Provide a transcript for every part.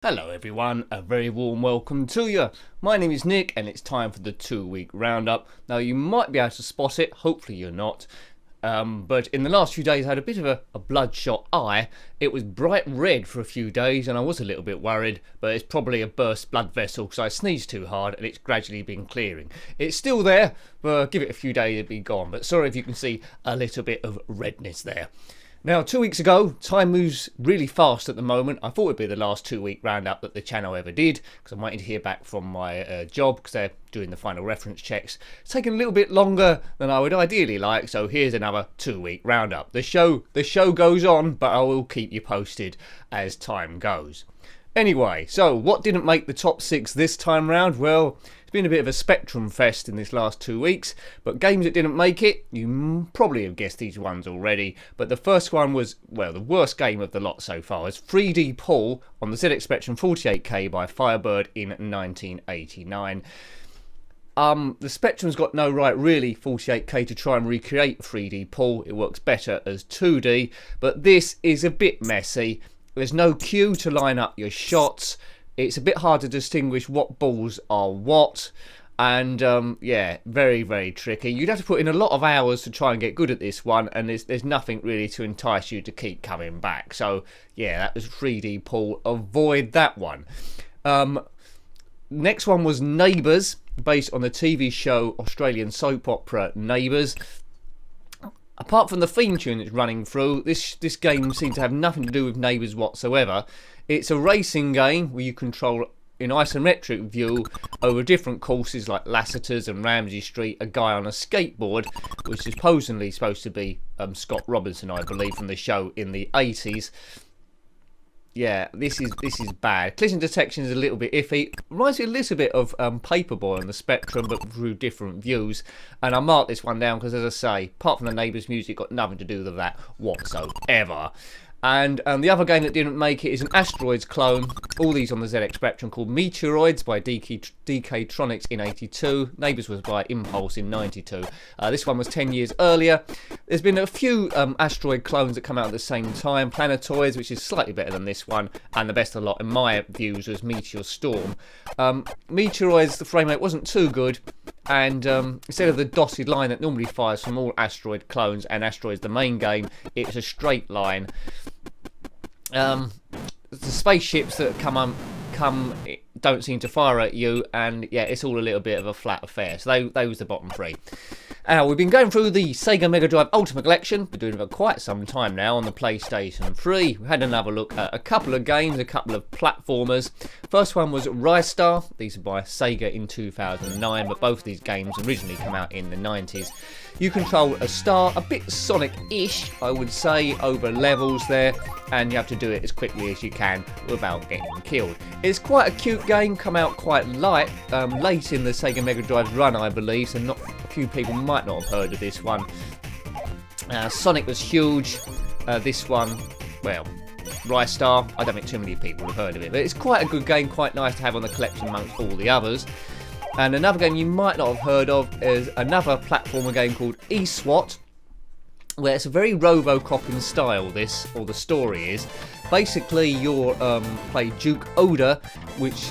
Hello everyone, a very warm welcome to you. My name is Nick and it's time for the 2-week roundup. Now you might be able to spot it, hopefully you're not. But in the last few days I had a bit of a bloodshot eye. It was bright red for a few days and I was a little bit worried, but it's probably a burst blood vessel because I sneezed too hard and it's gradually been clearing. It's still there, but give it a few days it'll be gone. But sorry if you can see a little bit of redness there. Now, 2 weeks ago, time moves really fast at the moment. I thought it'd be the last 2-week roundup that the channel ever did, because I'm waiting to hear back from my job, because they're doing the final reference checks. It's taken a little bit longer than I would ideally like, so here's another 2-week roundup. The show goes on, but I will keep you posted as time goes. Anyway, so what didn't make the top 6 this time round? Well, it's been a bit of a spectrum fest in this last 2 weeks, but games that didn't make it, you probably have guessed these ones already, but the first one was, well, the worst game of the lot so far. It's 3D Pull on the ZX Spectrum 48K by FIREBIRD in 1989. The Spectrum's got no right really 48K to try and recreate 3D Pull. It works better as 2D, but this is a bit messy. There's no cue to line up your shots. It's a bit hard to distinguish what balls are what. And yeah, very, very tricky. You'd have to put in a lot of hours to try and get good at this one. And there's nothing really to entice you to keep coming back. So yeah, that was 3D Pull. Avoid that one. Next one was Neighbours, based on the TV show Australian soap opera Neighbours. Apart from the theme tune that's running through, this game seems to have nothing to do with Neighbours whatsoever. It's a racing game where you control, in isometric view, over different courses like Lassiter's and Ramsey Street, a guy on a skateboard, which is supposedly supposed to be Scott Robinson, I believe, from the show in the 80s. Yeah, this is bad. Collision detection is a little bit iffy. Reminds me a little bit of Paperboy on the Spectrum, but through different views. And I marked this one down because, as I say, apart from the Neighbours music, got nothing to do with that whatsoever. And the other game that didn't make it is an Asteroids clone. All these on the ZX Spectrum, called Meteoroids by DK TRONICS in 82. Neighbours was by Impulze in 92. This one was 10 years earlier. There's been a few Asteroid clones that come out at the same time. Planetoids, which is slightly better than this one. And the best of the lot, in my views, was Meteor Storm. Meteoroids, the frame rate wasn't too good. And instead of the dotted line that normally fires from all Asteroid clones and Asteroids the main game, it's a straight line. The spaceships that come don't seem to fire at you, and yeah, it's all a little bit of a flat affair. So they was the bottom 3. We've been going through the Sega Mega Drive Ultimate Collection. Been doing it for quite some time now on the PlayStation 3. We had another look at a couple of games, a couple of platformers. First one was RISTAR. These are by Sega in 2009, but both of these games originally come out in the 90s. You control a star, a bit Sonic-ish, I would say, over levels there, and you have to do it as quickly as you can without getting killed. It's quite a cute game, come out quite late in the Sega Mega Drive run, I believe, so not a few people might not have heard of this one. Sonic was huge. This one, well, RISTAR, I don't think too many people have heard of it, but it's quite a good game, quite nice to have on the collection amongst all the others. And another game you might not have heard of is another platformer game called E-SWAT, where it's a very Robocop in style, this, or the story is. Basically, you're play Duke Oda, which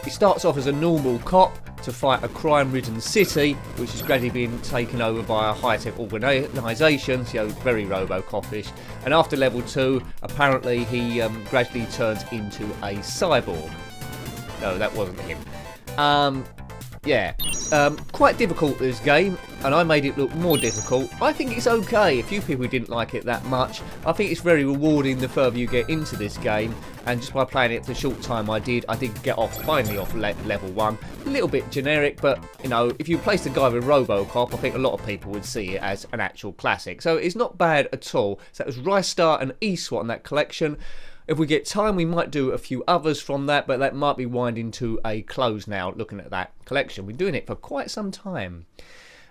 he starts off as a normal cop to fight a crime-ridden city, which is gradually being taken over by a high-tech organisation, so very Robocop-ish. And after level 2, apparently he gradually turns into a cyborg. No, that wasn't him. Yeah, quite difficult this game, and I made it look more difficult. I think it's okay. A few people didn't like it that much. I think it's very rewarding the further you get into this game, and just by playing it for the short time I did get finally off level 1. A little bit generic, but you know, if you place the guy with Robocop, I think a lot of people would see it as an actual classic. So it's not bad at all. So that was RISTAR and E-SWAT in that collection. If we get time, we might do a few others from that, but that might be winding to a close now, looking at that collection. We've been doing it for quite some time.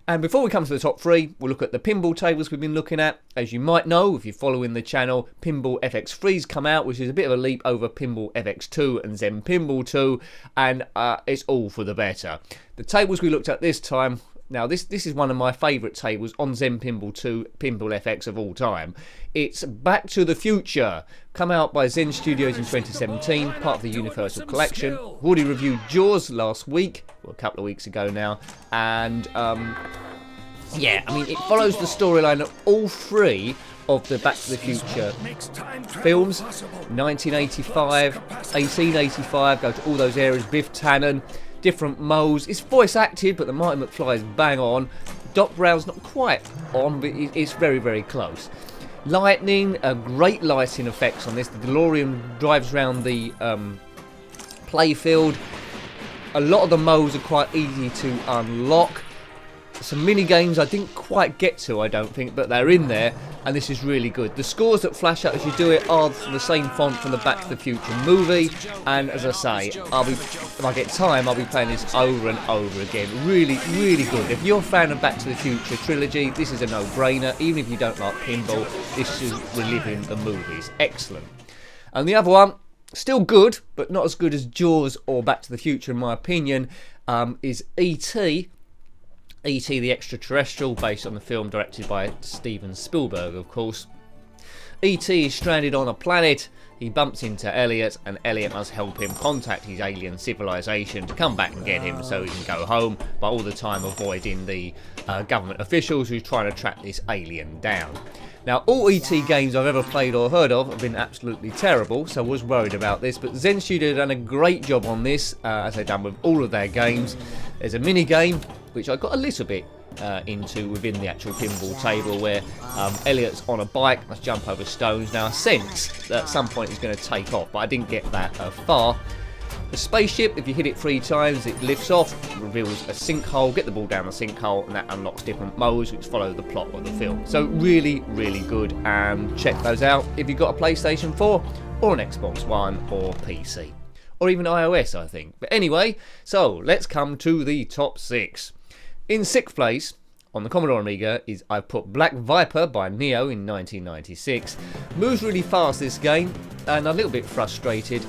And before we come to the top 3, we'll look at the pinball tables we've been looking at. As you might know, if you're following the channel, Pinball FX3's come out, which is a bit of a leap over Pinball FX2 and Zen Pinball 2, and it's all for the better. The tables we looked at this time Now this is one of my favourite tables on Zen Pinball 2 Pinball FX of all time. It's Back to the Future, come out by Zen Studios in 2017, part of the Universal Collection. I've already reviewed Jaws last week, well, a couple of weeks ago now, and yeah, I mean, it follows the storyline of all three of the Back to the Future films. 1985, 1885, go to all those areas, Biff Tannen, different moles. It's voice acted, but the Marty McFly is bang on. Doc Brown's not quite on, but it's very, very close. Lightning, great lighting effects on this. The DeLorean drives around the playfield. A lot of the moles are quite easy to unlock. Some mini games I didn't quite get to, I don't think, but they're in there, and this is really good. The scores that flash up as you do it are the same font from the Back to the Future movie, and as I say, if I get time, I'll be playing this over and over again. Really, really good. If you're a fan of Back to the Future trilogy, this is a no-brainer. Even if you don't like pinball, this is reliving the movies. Excellent. And the other one, still good, but not as good as Jaws or Back to the Future in my opinion, is E.T. E.T. the Extraterrestrial, based on the film directed by Steven Spielberg, of course. E.T. is stranded on a planet. He bumps into Elliot, and Elliot must help him contact his alien civilization to come back and get him so he can go home, but all the time avoiding the government officials who's trying to track this alien down. Now, all E.T. games I've ever played or heard of have been absolutely terrible, so I was worried about this, but Zen Studio have done a great job on this, as they've done with all of their games. There's a mini game, which I got a little bit into within the actual pinball table, where Elliot's on a bike, must jump over stones. Now, I sense that at some point he's going to take off, but I didn't get that far. The spaceship, if you hit it 3 times, it lifts off, reveals a sinkhole, get the ball down the sinkhole, and that unlocks different modes which follow the plot of the film. So really, really good, and check those out if you've got a PlayStation 4 or an Xbox One or PC. Or even iOS, I think. But anyway, so let's come to the top 6. In 6th place, on the Commodore Amiga, I've put Black Viper by Neo in 1996. Moves really fast, this game, and I'm a little bit frustrated.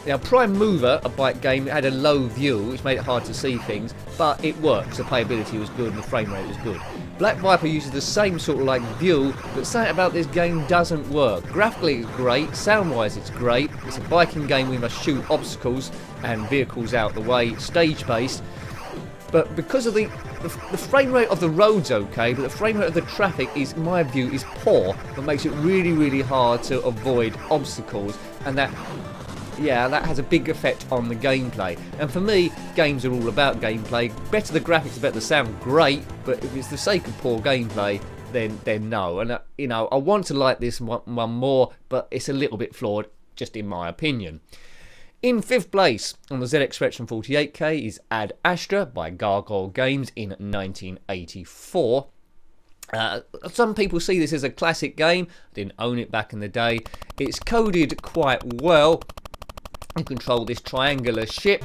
Now, Prime Mover, a bike game, had a low view, which made it hard to see things, but it works. The playability was good and the frame rate was good. Black Viper uses the same sort of like view, but something about this game doesn't work. Graphically it's great, sound-wise it's great. It's a biking game, we must shoot obstacles and vehicles out the way, stage-based. But because of the frame rate of the road's okay, but the frame rate of the traffic is, in my view, is poor. That makes it really, really hard to avoid obstacles, and that has a big effect on the gameplay. And for me, games are all about gameplay. Better the graphics, the better the sound, great. But if it's the sake of poor gameplay, then no. And I want to like this one more, but it's a little bit flawed, just in my opinion. In 5th place on the ZX Spectrum 48K is Ad Astra by Gargoyle Games in 1984. Some people see this as a classic game. I didn't own it back in the day. It's coded quite well. You control this triangular ship,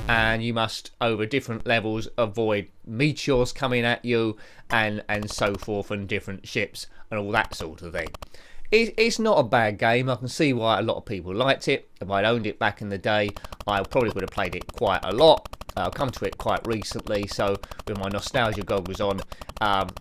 and you must, over different levels, avoid meteors coming at you and so forth, and different ships and all that sort of thing. It's not a bad game. I can see why a lot of people liked it. If I'd owned it back in the day, I probably would have played it quite a lot. I've come to it quite recently, so with my nostalgia goggles on,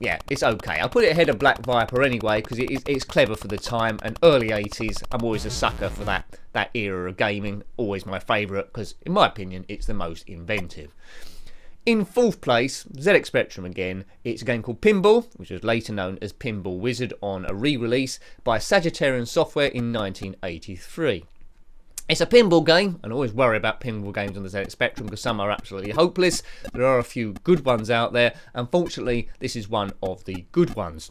yeah, it's okay. I'll put it ahead of Black Viper anyway, because it's clever for the time, and early 80s, I'm always a sucker for that era of gaming. Always my favourite, because in my opinion, it's the most inventive. In 4th place, ZX Spectrum again, it's a game called Pinball, which was later known as Pinball Wizard, on a re-release by Sagittarian Software in 1983. It's a pinball game, and I always worry about pinball games on the ZX Spectrum because some are absolutely hopeless. There are a few good ones out there. Unfortunately, this is one of the good ones.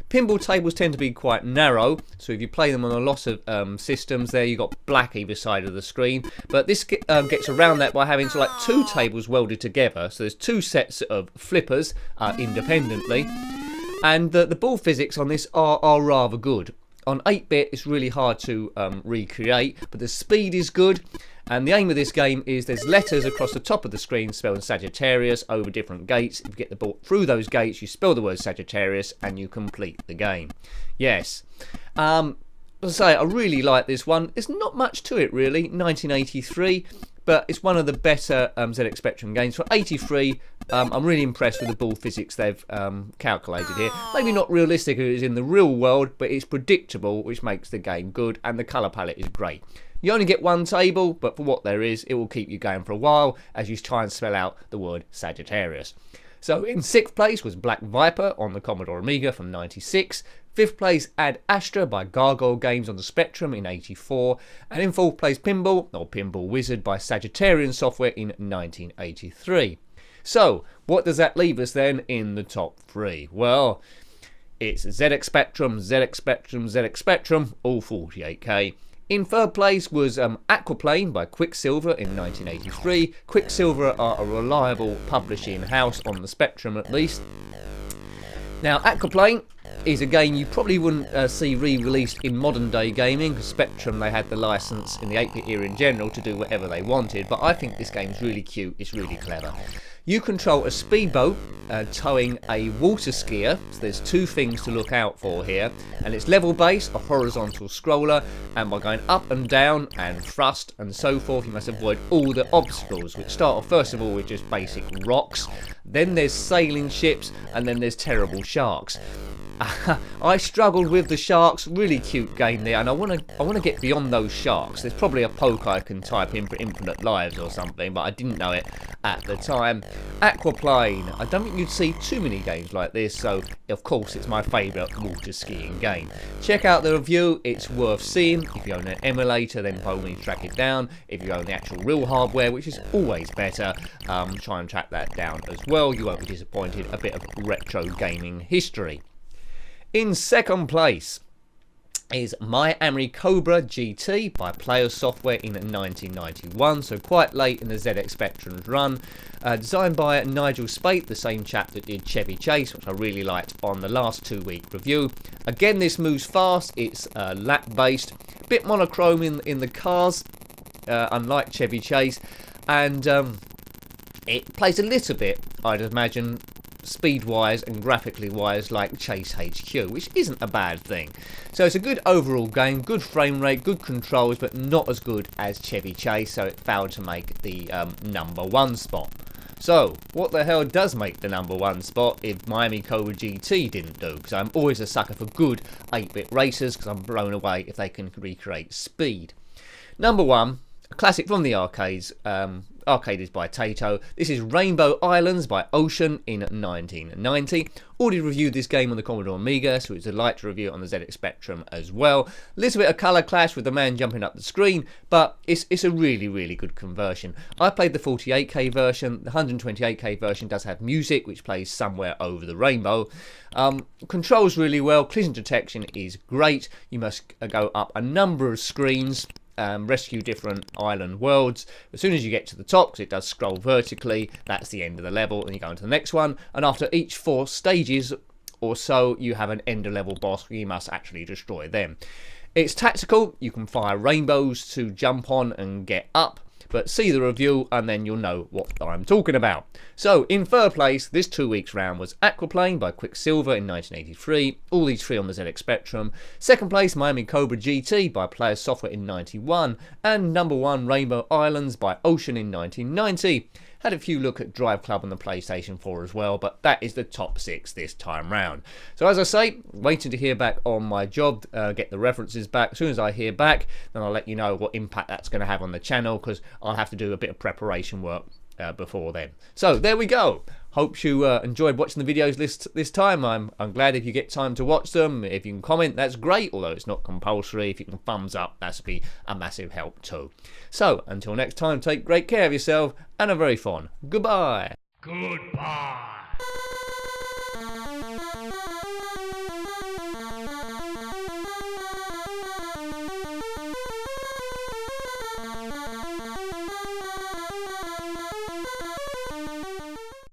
Pinball tables tend to be quite narrow, so if you play them on a lot of systems there, you've got black either side of the screen. But this gets around that by having like 2 tables welded together. So there's 2 sets of flippers independently. And the ball physics on this are rather good. On 8-bit, it's really hard to recreate, but the speed is good. And the aim of this game is there's letters across the top of the screen spelling Sagittarius over different gates. If you get the ball through those gates, you spell the word Sagittarius and you complete the game. Yes. As I say, I really like this one. There's not much to it really, 1983. But it's one of the better ZX Spectrum games. For 83, I'm really impressed with the ball physics they've calculated here. Maybe not realistic as it is in the real world, but it's predictable, which makes the game good, and the colour palette is great. You only get one table, but for what there is, it will keep you going for a while as you try and spell out the word Sagittarius. So in 6th place was Black Viper on the Commodore Amiga from 96. 5th place Ad Astra by Gargoyle Games on the Spectrum in 84. And in 4th place Pinball, or Pinball Wizard, by Sagittarian Software in 1983. So, what does that leave us then in the top 3? Well, it's ZX Spectrum, ZX Spectrum, ZX Spectrum, all 48K. In 3rd place was AQUAPLANE by QUICKSILVA in 1983. QUICKSILVA are a reliable publishing house on the Spectrum at least. Now, AQUAPLANE is a game you probably wouldn't see re-released in modern day gaming, because Spectrum, they had the license in the 8-bit era in general to do whatever they wanted, but I think this game is really cute, it's really clever. You control a speedboat towing a water skier, so there's 2 things to look out for here, and it's level based, a horizontal scroller, and by going up and down and thrust and so forth, you must avoid all the obstacles, which start off first of all with just basic rocks, then there's sailing ships, and then there's terrible sharks. I struggled with the sharks, really cute game there, and I want to get beyond those sharks. There's probably a poke I can type in for infinite lives or something, but I didn't know it at the time. AQUAPLANE, I don't think you'd see too many games like this, so of course it's my favourite water skiing game. Check out the review, it's worth seeing. If you own an emulator, then by all means track it down. If you own the actual real hardware, which is always better, try and track that down as well. You won't be disappointed. A bit of retro gaming history. In 2nd place is Miami Cobra GT by Players Software in 1991, so quite late in the ZX Spectrum's run. Designed by Nigel Spate, the same chap that did Chevy Chase, which I really liked on the last 2-week review. Again, this moves fast, it's lap based, a bit monochrome in the cars, unlike Chevy Chase, and it plays a little bit, I'd imagine, speed-wise and graphically-wise like Chase HQ, which isn't a bad thing. So it's a good overall game, good frame rate, good controls, but not as good as Chevy Chase, so it failed to make the #1 spot. So, what the hell does make the #1 spot if Miami Cobra GT didn't do? Because I'm always a sucker for good 8-bit racers, because I'm blown away if they can recreate speed. #1, a classic from the arcades. Arcade is by Taito. This is Rainbow Islands by Ocean in 1990. Already reviewed this game on the Commodore Amiga, so it's a delight to review it on the ZX Spectrum as well. A little bit of colour clash with the man jumping up the screen, but it's a really, really good conversion. I played the 48K version. The 128K version does have music, which plays Somewhere Over the Rainbow. Controls really well. Collision detection is great. You must go up a number of screens. Rescue different island worlds. As soon as you get to the top, because it does scroll vertically, that's the end of the level, and you go into the next one. And after each 4 stages or so, you have an end of level boss where you must actually destroy them. It's tactical. You can fire rainbows to jump on and get up. But see the review and then you'll know what I'm talking about. So in 3rd place, this 2 weeks round was AQUAPLANE by QUICKSILVA in 1983. All these 3 on the ZX Spectrum. 2nd place, Miami Cobra GT by Players Software in 91. And #1, Rainbow Islands by Ocean in 1990. Had a few look at DRIVECLUB on the PlayStation 4 as well, but that is the top 6 this time round. So as I say, waiting to hear back on my job, get the references back. As soon as I hear back, then I'll let you know what impact that's going to have on the channel, because I'll have to do a bit of preparation work before then. So there we go. Hope you enjoyed watching the videos this time. I'm glad if you get time to watch them. If you can comment, that's great, although it's not compulsory. If you can thumbs up, that's be a massive help too. So until next time, take great care of yourself and a very fond goodbye. Goodbye.